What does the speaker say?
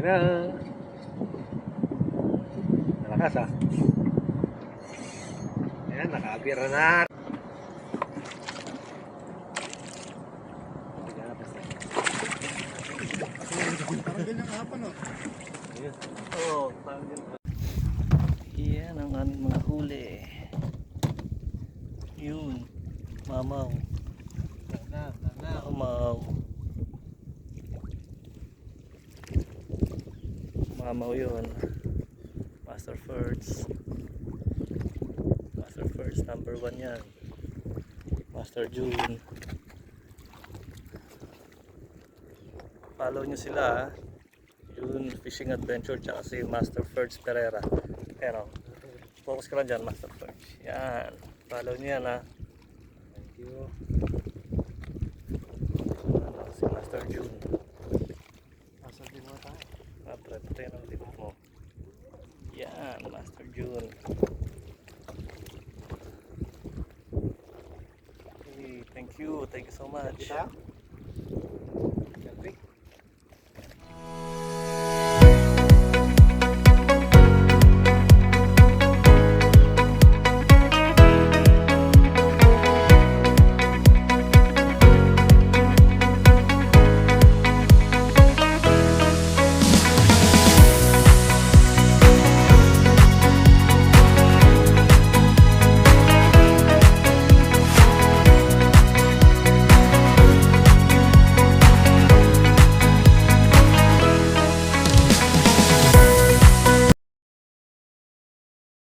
na. Malakas ah. Ayan, nakaapira na. Parang ganyan kahapon, no? Oo, parang ganyan. Yan ang aming mga huli. Yun, mamaw. Mamaw. Mamaw yun. Master First. Master First number 1 yan. Master June. Follow nyo sila, June Fishing Adventure tsaka si Master First Pereira. Ayan o. Focus ka lang dyan, Master First. Yan. Follow nyo yan ha. Thank you. Si Master June. Nasa din mo tayo. Pre ng tip mo. Yan, Master June. Okay, thank you so much. Kita?